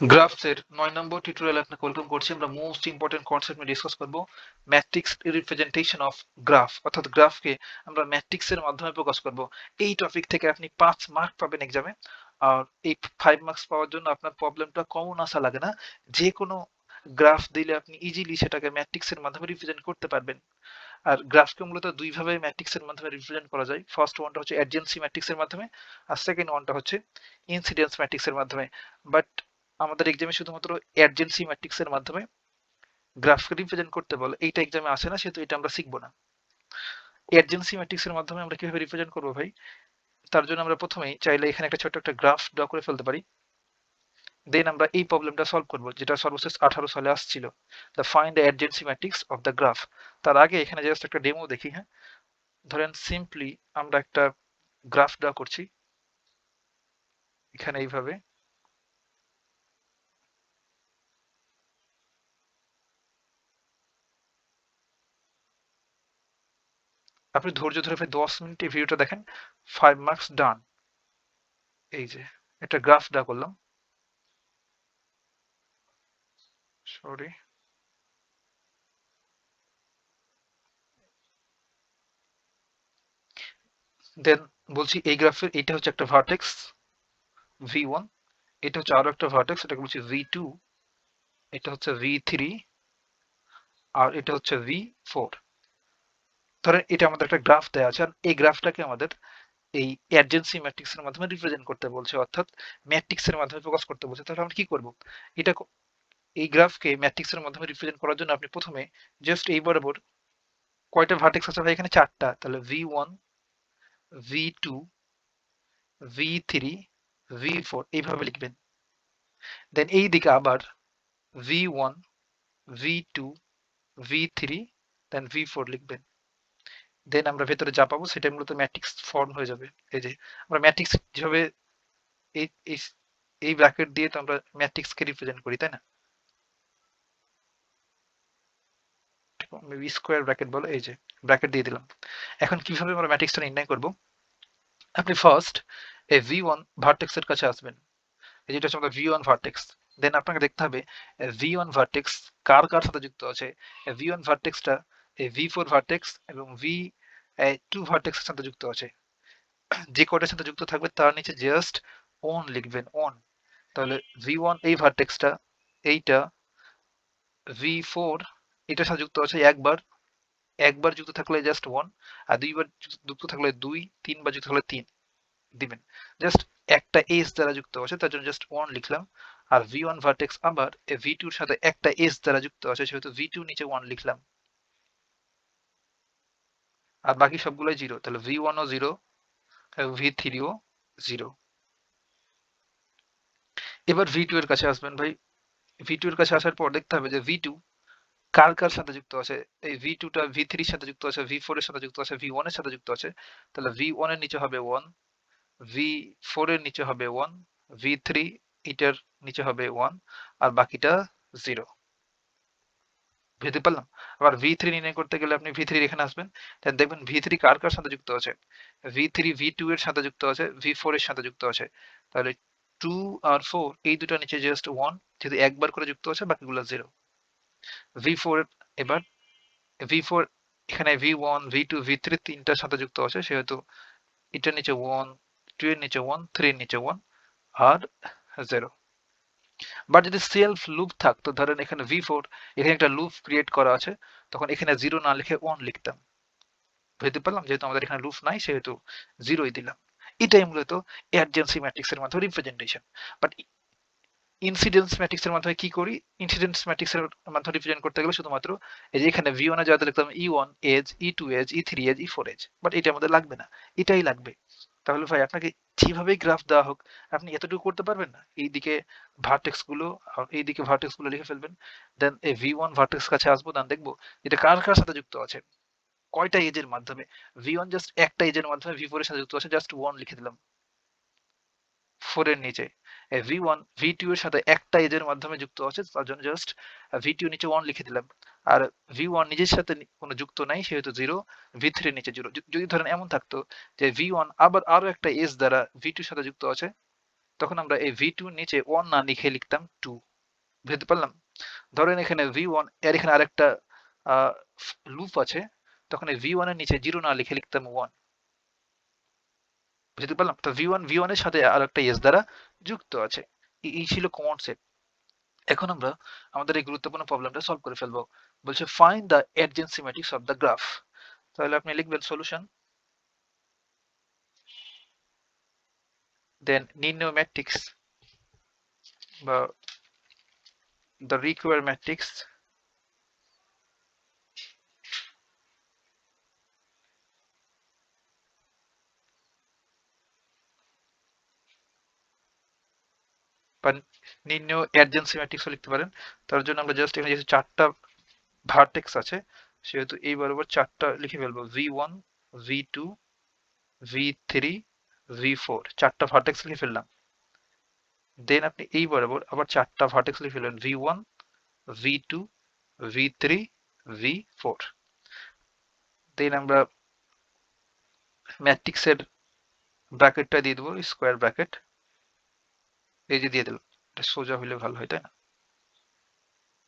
Grasp এর 9 নম্বর tutorial আপনাকে welcome করছি। আমরা মোস্ট ইম্পর্টেন্ট কনসেপ্ট নিয়ে ডিসকাস করব, ম্যাট্রিক্স রিপ্রেজেন্টেশন অফ গ্রাফ, অর্থাৎ গ্রাফকে আমরা ম্যাট্রিক্স এর মাধ্যমে প্রকাশ করব। এই টপিক থেকে আপনি 5 মার্ক পাবেন এক্সামে। আর এই 5 মার্কস পাওয়ার জন্য আপনার প্রবলেমটা কমন আসা লাগে না, যে কোনো গ্রাফ দিলে আপনি ইজিলি সেটাকে ম্যাট্রিক্স এর মাধ্যমে রিপ্রেজেন্ট করতে পারবেন। আর গ্রাফকে মূলত দুই ভাবে ম্যাট্রিক্স এর মাধ্যমে রিপ্রেজেন্ট করা যায়। ফার্স্ট ওয়ানটা হচ্ছে অ্যাডজেন্সি ম্যাট্রিক্স এর মাধ্যমে, আর সেকেন্ড ওয়ানটা হচ্ছে ইনসিডেন্স ম্যাট্রিক্স এর মাধ্যমে। বাট আমাদের এক্সামে শুধুমাত্র অ্যাডজেন্সি ম্যাট্রিক্স এর মাধ্যমে গ্রাফকে রিপ্রেজেন্ট করতে বলে, এইটা এক্সামে আসে না, সেহেতু এটা আমরা শিখবো না। অ্যাডজেন্সি ম্যাট্রিক্স এর মাধ্যমে আমরা কিভাবে রিপ্রেজেন্ট করবো ভাই? তার জন্য আমরা প্রথমেই চাইলে এখানে একটা ছোট্ট একটা গ্রাফ ড্র করে ফেলতে পারি। দেন আমরা এই প্রবলেমটা সলভ করব, যেটা সর্বশেষ 18 সালে আসছিল, the find the adjacency matrix of the graph. তার আগে এখানে জাস্ট একটা ডেমো দেখি। হ্যাঁ, ধরেন সিম্পলি আমরা একটা গ্রাফ ড্র করছি এখানে এইভাবে। আপনি ধৈর্য ধরে প্রায় 10 মিনিট এই ভিডিওটা দেখেন। 5 মার্কস ডান। এই যে একটা গ্রাফ ড্র করলাম, সরি। দেন বলছি এই গ্রাফের এটা হচ্ছে একটা ভার্টেক্স V1, এটা হচ্ছে আরো একটা ভার্টেক্স, এটাকে বলছি V2, এটা হচ্ছে V3, আর এটা হচ্ছে V4। ধরেন এটা আমাদের একটা গ্রাফ দেওয়া আছে, আর এই গ্রাফটাকে আমাদের এই অ্যাডজেন্সি ম্যাট্রিক্স এর মাধ্যমে রিপ্রেজেন্ট করতে বলছে, অর্থাৎ ম্যাট্রিক্স এর মাধ্যমে প্রকাশ করতে বলছে। তাহলে আমরা কি করব? এটা এই গ্রাফকে ম্যাট্রিক্স এর মাধ্যমে রিপ্রেজেন্ট করার জন্য আপনি প্রথমে জাস্ট এই বরাবর কয়টা ভার্টেক্স আছে ভাই? এখানে 4টা। তাহলে V1, V2, V3, V4 এইভাবে লিখবেন। দেন এই দিকে আবার V1, V2, V3, দেন V4 লিখবেন। দেন আমরা ভেতরে যা পাবো সেটা মূলত ম্যাট্রিক্স ফর্ম হয়ে যাবে। এই যে আমরা ম্যাট্রিক্স যেভাবে এই এই এই ব্র্যাকেট দিয়ে তো আমরা ম্যাট্রিক্স কে রিপ্রেজেন্ট করি, তাই না? মেবি স্কোয়ার ব্র্যাকেট বলো, এই যে ব্র্যাকেট দিয়ে দিলাম। এখন কিভাবে আমরা ম্যাট্রিক্সটা নির্ণয় করব? আপনি ফার্স্ট এই V1 ভার্টেক্স এর কাছে আসবেন। এই যেটা হচ্ছে আমাদের V1 ভার্টেক্স। দেন আপনাকে দেখতে হবে V1 ভার্টেক্স কার কার সাথে যুক্ত আছে। V1 ভার্টেক্সটা এই V4 ভার্টেক্স এবং V2 ভার্টেক্সের সাথে যুক্ত আছে। যে কয়টার সাথে যুক্ত থাকবে তার নিচে জাস্ট অন লিখবেন, অন। তাহলে V1 এই ভার্টেক্সটা, এইটা V4 এটার সাথে যুক্ত আছে একবার, একবার যুক্ত থাকলে জাস্ট 1, আর দুইবার যুক্ত থাকলে 2, তিনবার যুক্ত থাকলে 3 দিবেন। জাস্ট একটা এজ দ্বারা যুক্ত আছে তার জন্য জাস্ট 1 লিখলাম। আর V1 ভার্টেক্স আবার V2 এর সাথে একটা এজ দ্বারা যুক্ত আছে, সেহেতু V2 নিচে 1 লিখলাম। আর বাকি সবগুলোই 0, তাহলে V1 ও 0 এবং V3 ও 0। এবার V2 এর কাছে আসবেন ভাই। V2 এর কাছে আসার পর দেখতে হবে যে V2 কার কার সাথে যুক্ত আছে। এই V2 টা V3 এর সাথে যুক্ত আছে, V4 এর সাথে যুক্ত আছে, V1 এর সাথে যুক্ত আছে। তাহলে V1 এর নিচে হবে 1, V4 এর নিচে হবে 1, V3 এটার নিচে হবে 1, আর বাকিটা 0। বুঝতে পারলাম? আবার V3 নির্ণয় করতে গেলে আপনি V3 এখানে আসবেন। দেন দেখবেন V3 কার কার সাথে যুক্ত আছে। V3 V2 এর সাথে যুক্ত আছে, V4 এর সাথে যুক্ত আছে। তাহলে 2 আর 4 এই দুটার নিচে জাস্ট 1, যেহেতু একবার করে যুক্ত আছে, বাকিগুলো 0। V4 এবার V4 এখানে V1, V2, V3 তিনটার সাথে যুক্ত আছে, সেহেতু এটার নিচে 1, 2 এর নিচে 1, 3 এর নিচে 1, আর 0। বাট যদি সেলফ লুপ থাকতো, ধরেন এখানে V4, এখানে একটা লুপ ক্রিয়েট করা আছে, তখন এখানে 0 না লিখে 1 লিখতাম। বুঝতে পারলাম? যেহেতু আমাদের এখানে লুপ নাই, সেহেতু 0ই দিলাম। এটাই মূলত অ্যাডজেন্সি ম্যাট্রিক্স এর মাধ্যমে রিপ্রেজেন্টেশন। বাট ইনসিডেন্স ম্যাট্রিক্স এর মাধ্যমে কি করি? ইনসিডেন্স ম্যাট্রিক্স এর মাধ্যমে রিপ্রেজেন্ট করতে গেলে শুধুমাত্র এই যে এখানে V1 এ যাতে লিখতাম E1 edge, E2 edge, E3 edge, E4 edge, but এটা আমাদের লাগবে না, এটাই লাগবে। তাহলে ভাই আপনাকে যেভাবেই গ্রাফ দেওয়া হোক, আপনি এতটুকু করতে পারবেন না? এইদিকে ভার্টেক্স গুলো আর এইদিকে ভার্টেক্স গুলো লিখে ফেলবেন। দেন এই V1 ভার্টেক্স কাছে আসবো, দেন দেখবো এটা কার কার সাথে যুক্ত আছে, কয়টা এজের মাধ্যমে। V1 জাস্ট একটা এজের মাধ্যমে V4 এর সাথে যুক্ত আছে, জাস্ট 1 লিখে দিলাম 4 এর নিচে। V1 V2 এর সাথে একটা এজের মাধ্যমে যুক্ত আছে, তার জন্য জাস্ট V2 নিচে 1 লিখে দিলাম। আর V1 নিজের সাথে কোনো যুক্ত নাই, সেহেতু 0। V3 এর নিচে 0। যদি ধরেন এমন থাকতো যে V1 আবার আরো একটা এজ দ্বারা V2 এর সাথে যুক্ত আছে, তখন আমরা এই ভি টু নিচে 1 না লিখে লিখতাম 2। বুঝতে পারলাম? ধরেন এখানে ভি ওয়ান এর এখানে আরেকটা লুপ আছে, তখন এই ভি ওয়ান এর নিচে 0 না লিখে লিখতাম 1। বুঝতে পারলাম? তো ভি ওয়ান এর সাথে আরেকটা এস দ্বারা যুক্ত আছে। এই ছিল কনসেপ্ট। এখন আমরা আমাদের এই গুরুত্বপূর্ণ প্রবলেমটা সলভ করে ফেলবো। বলছে find the adjacency matrix of the graph. তাহলে আপনি লিখবেন সলিউশন, দেন নির্ণয় ম্যাট্রিক্স বা দ্য রিকোয়ার ম্যাট্রিক্স বা নির্ণয় অ্যাডজেন্সি ম্যাট্রিক্সও লিখতে পারেন। তার জন্য আমরা জাস্ট এখানে যেহেতু 4টা ভার্টেক্স আছে, সেহেতু এই বরাবর 4টা লিখে ফেলবো, ভি1, ভি2, ভি3, ভি4, 4টা ভার্টেক্স লিখে ফেললাম। দেন আপনি এই বরাবর আবার 4টা ভার্টেক্স লিখে ফেলবেন, ভি1, ভি2, ভি3, ভি4। দেন আমরা ম্যাট্রিক্সের ব্র্যাকেটটা দিয়ে দেবো, স্কোয়ার ব্র্যাকেট, এই যে দিয়ে দিলাম। এটা সোজা হলে ভালো হয়, তাই না?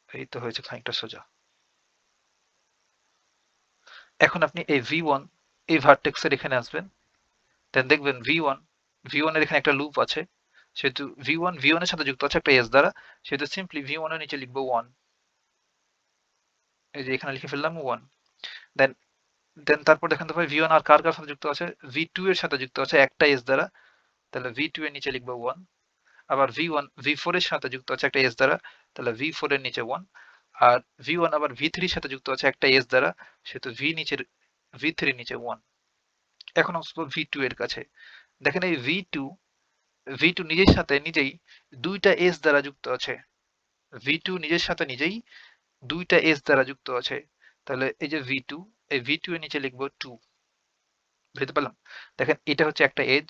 এই তো হয়েছে খানিকটা সোজা। এখন আপনি এই ভি1 এই ভার্টেক্সের এখানে আসবেন, দেন দেখবেন ভি ওয়ান এর এখানে একটা লুপ আছে, সেহেতু ভি ওয়ান এর সাথে যুক্ত আছে একটা এস দ্বারা, সেহেতু সিম্পলি ভি ওয়ান এর নিচে লিখবো 1। এই যে এখানে লিখে ফেললাম 1। দেন দেন তারপর দেখেন তো ভাই ভি ওয়ান আর কার কার সাথে যুক্ত আছে, ভি2 এর সাথে যুক্ত আছে একটা এস দ্বারা, তাহলে ভি2 এর নিচে লিখবো 1। আবার ভি4 এর সাথে যুক্ত আছে একটা এস দ্বারা, তাহলে ভি4 এর নিচে 1। আর ভি1 আবার ভি3 এর সাথে যুক্ত আছে একটা এস দ্বারা, সেহেতু ভি3 এর নিচে 1। এখন আসবো ভি2 এর কাছে। দেখেন এই ভি টু নিজের সাথে নিজেই দুইটা এস দ্বারা যুক্ত আছে। ভি2 নিজের সাথে নিজেই দুইটা এস দ্বারা যুক্ত আছে। তাহলে এই যে ভি2, এই ভি2 এর নিচে লিখবো 2। বুঝতে পারলাম? দেখেন এটা হচ্ছে একটা এজ,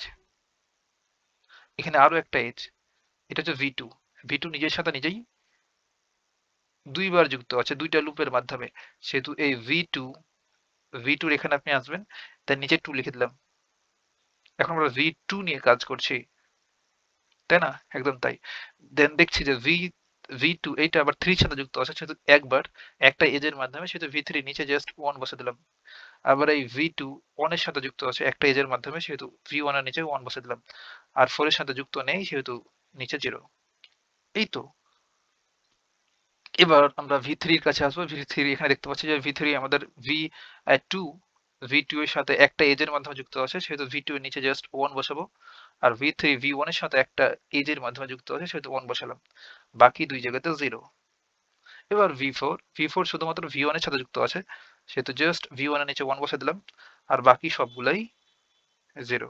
এখানে আরো একটা এজ, এটা হচ্ছে ভি2। ভি2 নিজের সাথে নিজেই দুইবার যুক্ত আছে দুইটা লুপের মাধ্যমে, সেহেতু এই ভি2 এখানে আপনি আসবেন, তার নিচে 2 লিখে দিলাম। এখন আমরা ভি2 নিয়ে কাজ করছি, তাই না? একদম তাই। দেন দেখছি যে ভি2 এইটা আবার 3 সাথে যুক্ত আছে, সেহেতু একবার একটা এজ এর মাধ্যমে, সেহেতু ভি3 নিচে জাস্ট 1 বসে দিলাম। আবার এই ভি2 1 এর সাথে যুক্ত আছে একটা এজ এর মাধ্যমে, সেহেতু ভি1 এর নিচে 1 বসে দিলাম। আর 4 এর সাথে যুক্ত নেই, সেহেতু নিচে 0। এই তো। এবার আমরা ভি3 এর কাছে আসবো। ভি3 এখানে দেখতে পাচ্ছি যে ভি3 আমাদের টু ভি2 এর সাথে একটা এজ এর মাধ্যমে যুক্ত আছে, সেহেতু ভি2 এর নিচে জাস্ট 1 বসাবো। আর ভি1 এর সাথে একটা এজ এর মাধ্যমে যুক্ত আছে, সেহেতু 1 বসালাম। বাকি দুই জায়গাতে 0। এবার ভি4 শুধুমাত্র ভি1 এর সাথে যুক্ত আছে, সেহেতু জাস্ট ভি1 এর নিচে 1 বসে দিলাম। আর বাকি সবগুলাই 0।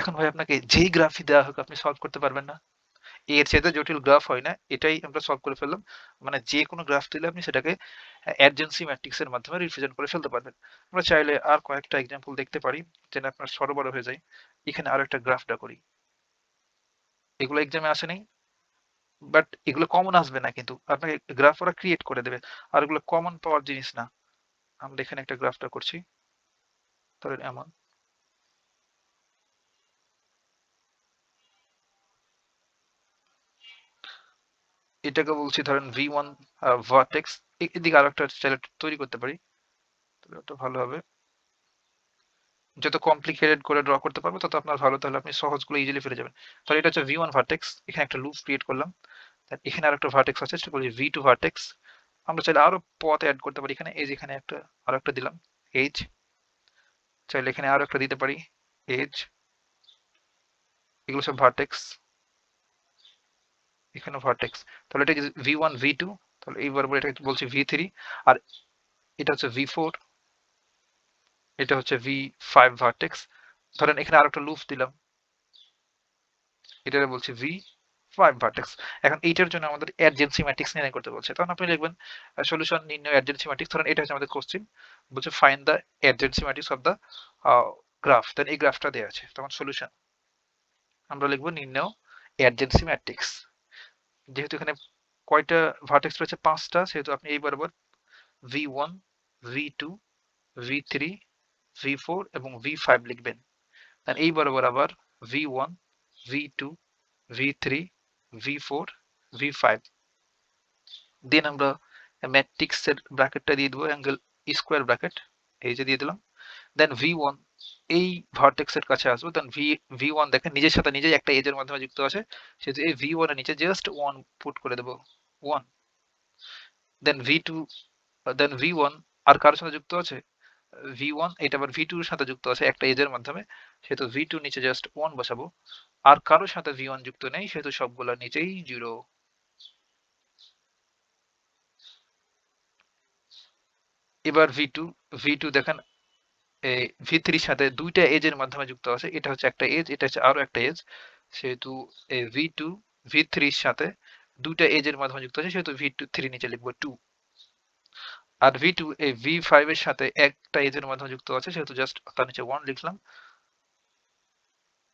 এখন ভাই আপনাকে যেই গ্রাফই দেওয়া হোক আপনি সলভ করতে পারবেন না? এর চাইতে জটিল গ্রাফ হয় না, এটাই আমরা সলভ করে ফেললাম। মানে যে কোনো গ্রাফ দিলে আপনি সেটাকে অ্যাডজেন্সি ম্যাট্রিক্স এর মাধ্যমে রিপ্রেজেন্ট করে ফেলতে পারবেন। আমরা চাইলে আর কয়েকটা এক্সাম্পল দেখতে পারি, যেন আপনার সরবরাহ হয়ে যায়। এখানে আরো একটা গ্রাফটা করি। এগুলো এক্সামে আসে নাই, বাট এগুলো কমন আসবে না, কিন্তু আপনাকে গ্রাফ ওরা ক্রিয়েট করে দেবে। আর এগুলো কমন পাওয়ার জিনিস না। আমরা এখানে একটা গ্রাফটা করছি, ধরেন এমন। এটাকে বলছি ধরেন ভি1 ভার্টেক্স। এদিকে আরো একটা চাইলে তৈরি করতে পারি, তাহলে ওটা ভালো হবে। যত কমপ্লিকেটেড করে ড্র করতে পারবো তত আপনার ভালো, তাহলে আপনি সহজগুলো ইজিলি ফেলে যাবেন। তাহলে এটা হচ্ছে ভি1 ভার্টেক্স, এখানে একটা লুপ ক্রিয়েট করলাম। এখানে আর একটা ভার্টেক্স আছে, সেটা বলি ভি2 ভার্টেক্স। আমরা চাইলে আরো পথ অ্যাড করতে পারি এখানে, এই যে এখানে একটা আরো একটা দিলাম এজ, চাইলে এখানে আরো একটা দিতে পারি এজ। এগুলো সব ভার্টেক্স, এখানে ভার্টেক্স। তাহলে এটা ভি1 ভি2, তাহলে এইবার এটা বলছি ভি3। আর এটা হচ্ছে ভি4, এটা হচ্ছে ভি5 ভার্টেক্স। ধরেন এখানে আরো একটা লুপ দিলাম, এটা বলছি ভি5 ভার্টেক্স। এখন এইটার জন্য আমাদের অ্যাডজেন্সি ম্যাট্রিক্স নির্ণয় করতে বলছে, তখন আপনি লিখবেন সলিউশন নির্ণয় অ্যাডজেন্সি ম্যাট্রিক্স। ধরেন এটা হচ্ছে আমাদের কোশ্চেন, বলছে find the adjacency matrix of the graph. Then এই গ্রাফটা দেওয়া আছে, তখন সলিউশন আমরা লিখবো নির্ণয় অ্যাডজেন্সি ম্যাট্রিক্স। যেহেতু এখানে কয়টা ভার্টেক্স রয়েছে, 5টা, সেহেতু আপনি এই বরাবর ভি1, ভি2, ভি3, ভি4 এবং ভি5 লিখবেন। দেন এই বরাবর আবার V1, v2, v3, v4, v5। দেন আমরা ম্যাট্রিক্সের ব্র্যাকেটটা দিয়ে দেবো অ্যাঙ্গেল স্কোয়ার ব্র্যাকেট, এই যে দিয়ে দিলাম। দেন v1 এই ভার্টেক্সের কাছে আসবো, দেন v1 দেখেন নিজের সাথে নিজেই একটা এজের মাধ্যমে যুক্ত আছে, সেহেতু এই v1 এর নিচে জাস্ট 1 পুট করে দেবো, 1। দেন v2, দেন v1 আর কারোর সাথে যুক্ত আছে, v1 এটা আবার v2 এর সাথে যুক্ত আছে একটা এজের মাধ্যমে, সেহেতু v2 নিচে জাস্ট 1 বসাবো। আর কারোর সাথে v1 যুক্ত নেই, সেহেতু সবগুলোর নিচেই 0। এবার v2 দেখেন এই v3 এর সাথে দুইটা এজের মাধ্যমে যুক্ত আছে, এটা হচ্ছে একটা এজ, এটা হচ্ছে আরো একটা এজ, সেহেতু এই v2 v3 এর সাথে দুইটা এজের মাধ্যমে যুক্ত আছে, সেহেতু v3 নিচে লিখবো 2। আর v2 এই v5 এর সাথে একটা এজের মাধ্যমে যুক্ত আছে, সেহেতু জাস্ট তার নিচে 1 লিখলাম।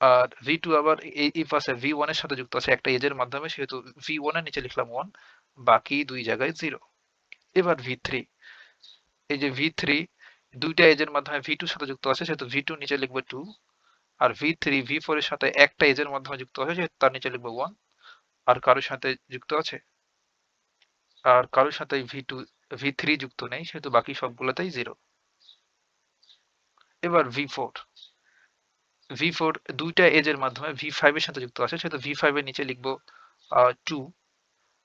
আর v2 আবার এই পাশে v1 এর সাথে যুক্ত আছে একটা এজের মাধ্যমে, সেহেতু v1 এর নিচে লিখলাম 1, বাকি দুই জায়গায় 0। এবার v3, এই যে v3 দুইটা এজের মাধ্যমে v2 এর সাথে যুক্ত আছে, সেহেতু v2 নিচে লিখবো 2। আর v3 v4 এর সাথে একটা এজের মাধ্যমে যুক্ত আছে, সেহেতু তার নিচে লিখবো 1। আর কারোর সাথে যুক্ত আছে, আর কারোর সাথে v2 v3 যুক্ত নেই, সেহেতু বাকি সবগুলোতেই 0। এবার v4 দুইটা এজের মাধ্যমে v5 এর সাথে যুক্ত আছে, সেহেতু v5 এর নিচে লিখবো 2।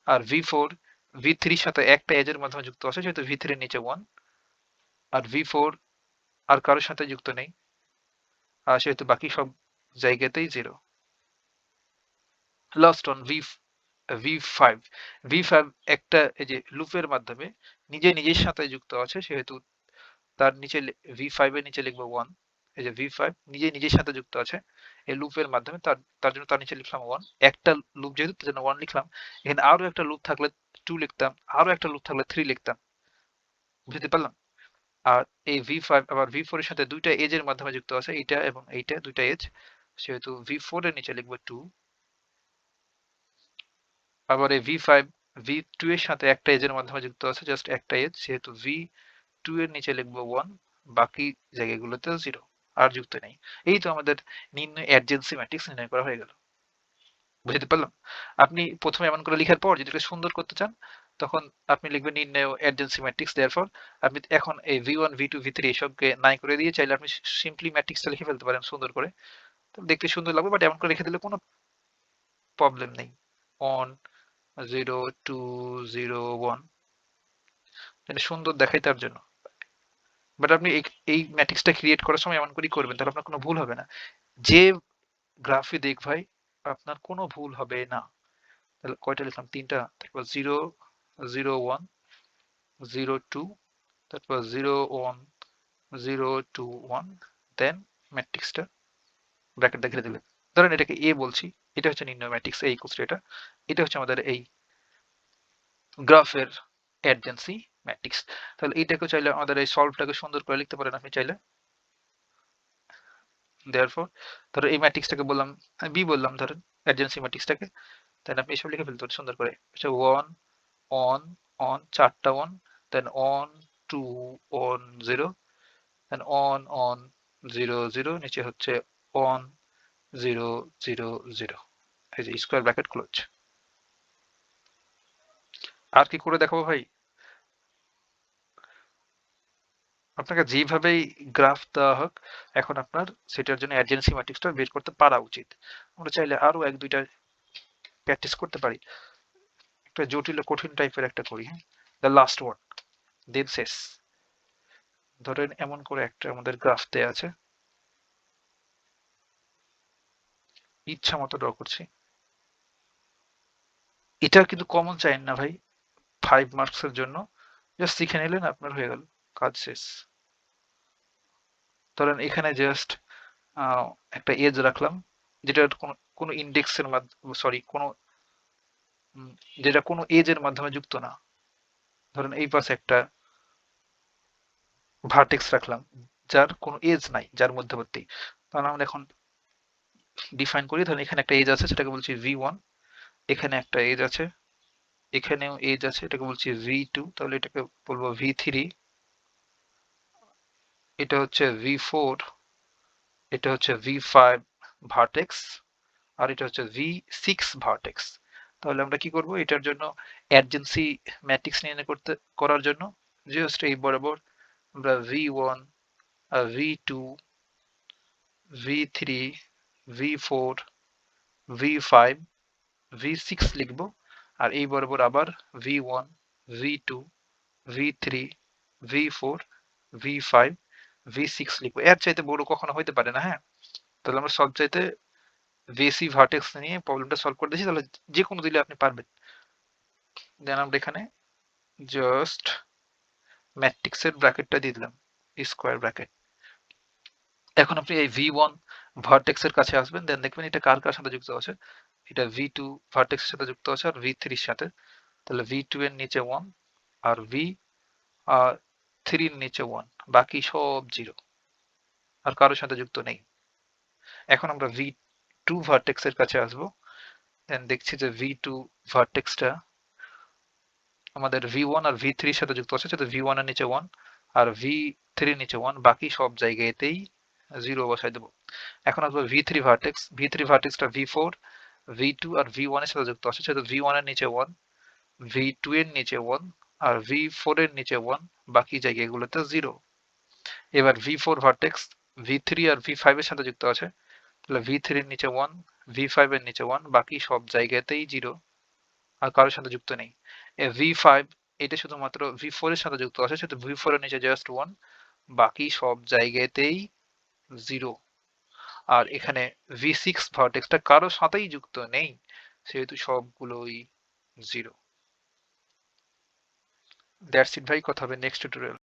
আর v4 v3 এর সাথে একটা এজের মাধ্যমে যুক্ত আছে, সেহেতু v3 এর নিচে 1। আর v4 আর কারোর সাথে যুক্ত নেই, সেহেতু বাকি সব জায়গাতেই 0। লাস্ট অন v5 v5 একটা এই যে লুপের মাধ্যমে নিজের সাথে যুক্ত আছে, সেহেতু তার নিচে v5 এর নিচে লিখবো 1। এই যে v5 নিজের সাথে যুক্ত আছে এই লুপের মাধ্যমে, তার জন্য তার নিচে লিখলাম 1। একটা লুপ যেহেতু, তার জন্য 1 লিখলাম। এখানে আরো একটা লুপ থাকলে 2 লিখতাম, আরো একটা লুপ থাকলে 3 লিখতাম, বুঝতে পারলাম। আর এই v5 আবার v4 এর সাথে দুইটা এজ এর মাধ্যমে যুক্ত আছে, এইটা এবং এইটা দুইটা এজ, সেহেতু v4 এর নিচে লিখবো 2। আবার এই v5 v2 এর সাথে একটা এজ এর মাধ্যমে যুক্ত আছে, জাস্ট একটা এজ, সেহেতু v2 এর নিচে লিখবো 1, বাকি জায়গাগুলোতে 0, আর যুক্ত নেই। এই তো আমাদের নির্ণয় অ্যাডজেন্সি ম্যাট্রিক্স নির্ণয় করা হয়ে গেল, বুঝতে পারলাম। আপনি প্রথমে এমন করে লেখার পর যদি এটা সুন্দর করতে চান, তখন আপনি লিখবেন নির্ণয় অ্যাডজেন্সি ম্যাট্রিক্স, দেয়ারফর আপনি এখন এই v1 v2 v3 এসবকে নাই করে দিয়ে চাইলে আপনি সিম্পলি ম্যাট্রিক্সটা লিখে ফেলতে পারেন সুন্দর করে, তো দেখতে সুন্দর লাগবে। বাট এমন করে লিখে দিলে কোনো প্রবলেম নেই। 1 0 2 0 1 এটা সুন্দর দেখায় তার জন্য। বাট আপনি এই ম্যাট্রিক্সটা ক্রিয়েট করার সময় এমন করেই করবেন, তাহলে আপনার কোনো ভুল হবে না। যে গ্রাফে দেখ ভাই, আপনার কোনো ভুল হবে না। তাহলে কয়টা লিখলাম, 3টা, তারপর 0 0 1 0 2, তারপর 0 1 0 2 1, দেন ম্যাট্রিক্সটা ব্র্যাকেট দেখে দিলেন। ধরেন এটাকে এ বলছি, এটা হচ্ছে নির্ণয় ম্যাট্রিক্স এই ইকুয়ালস এটা, এটা হচ্ছে আমাদের এই গ্রাফের অ্যাডজেন্সি ম্যাট্রিক্স। তাহলে এইটাকে চাইলে আমাদের এই সলভটাকে সুন্দর করে লিখতে পারেন আপনি চাইলে। দেয়ারফর ধরো এই ম্যাট্রিক্সটাকে বললাম, বি বললাম ধরেন অ্যাডজেন্সি ম্যাট্রিক্সটাকে, তাহলে আপনি এসব লিখে ফেলতে পারেন সুন্দর করে। আচ্ছা 1 অন অন, চারটা 1, দেন অন 2 অন 0, দেন অন 0 0, নিচে হচ্ছে অন 0 0 0, এই যে স্কোয়ার ব্র্যাকেট ক্লোজ। আর কি করে দেখাবো ভাই? আপনাকে যেভাবেই গ্রাফ দেওয়া হোক, এখন আপনার সেটার জন্য অ্যাডজেন্সি ম্যাট্রিক্সটা বের করতে পারা উচিত। আমরা চাইলে আরো এক দুইটা প্র্যাকটিস করতে পারি, একটা জটিল কঠিন টাইপের একটা করি। হ্যাঁ, দ্য লাস্ট ওয়ান, দেন শেষ। ধরেন এমন করে একটা আমাদের গ্রাফ দেয়া আছে, ইচ্ছা মতো ড্র করছি। এটা কিন্তু কমন চাই না ভাই, 5 মার্কস এর জন্য জাস্ট শিখে নিলেন, আপনার হয়ে গেল, কাজ শেষ। ধরেন এখানে জাস্ট একটা এজ রাখলাম, যেটা কোনো কোনো ইন্ডেক্সের মাধ্যমে, সরি কোনো যেটা কোনো এজ এর মাধ্যমে যুক্ত না। ধরেন এই পাশে একটা ভার্টেক্স রাখলাম, যার কোনো এজ নাই, যার মধ্যবর্তী। তাহলে আমরা এখন ডিফাইন করি, ধরেন এখানে একটা এজ আছে, সেটাকে বলছি v1, এখানে একটা এজ আছে, এখানেও এজ আছে, এটাকে বলছি v2, তাহলে এটাকে বলবো v3, এটা হচ্ছে v4, এটা হচ্ছে v5 ভার্টেক্স, আর এটা হচ্ছে V6 ভার্টেক্স। তাহলে আমরা কি করব, এটার জন্য অ্যাডজেন্সি ম্যাট্রিক্স নির্ণয় করার জন্য জাস্ট এই বরাবর আমরা V1, V2, V3, V4, V5, V6 লিখব। আর এই বরাবর আবার V1, V2, V3, V4, V5, V6 লিখবো। এর চাইতে বড় কখনো হইতে পারে না, হ্যাঁ। তাহলে আমরা সব চাইতে বেশি ভার্টেক্স নিয়ে প্রবলেমটা সলভ করে দিয়েছি, তাহলে যে কোনো দিলে আপনি পারবেন। দেন আমরা এখানে জাস্ট ম্যাট্রিক্সের ব্র্যাকেটটা দিয়ে দিলাম, স্কোয়ার ব্র্যাকেট। এখন আপনি এই V1 ভার্টেক্সের কাছে আসবেন, দেন দেখবেন এটা কার কার সাথে যুক্ত আছে। এটা V2 ভার্টেক্সের সাথে যুক্ত আছে আর V3 এর সাথে। তাহলে V2 এর নিচে 1 আর V3 এর নিচে 1, বাকি সব 0, আর কারোর সাথে যুক্ত নেই। এখন আমরা V2 ভার্টেক্সের কাছে আসবো, দেন দেখছি যে V2 ভার্টেক্সটা আমাদের V1 আর V3 এর সাথে যুক্ত আছে, সেটা V1 এর নিচে 1 আর V3 এর নিচে 1, বাকি সব জায়গাতেই 0 বসাই দেবো। এখন আসবো V3 vertex. V3 ভার্টেক্সটা V4, V2 আর V1 এর সাথে যুক্ত আছে, সেটা V1 এর নিচে 1, V2 এর নিচে 1 আর V4 এর নিচে 1, বাকি জায়গাগুলোতে 0। এবার V4 ভার্টেক্স V3 আর V5 এর সাথে যুক্ত আছে, তাহলে V3 এর নিচে 1, V5 এর নিচে 1, বাকি সব জায়গাতেই 0, আর কারোর সাথে যুক্ত নেই। V5 এটা শুধুমাত্র V4 এর সাথে যুক্ত আছে, সেটা V4 এর নিচে জাস্ট 1, বাকি সব জায়গাতেই 0। আর এখানে V6 ভার্টেক্সটা কারোর সাথেই যুক্ত নেই, সেহেতু সবগুলোই 0। দ্যাটস ইট ভাই, কথা হবে নেক্সট টিউটোরিয়াল।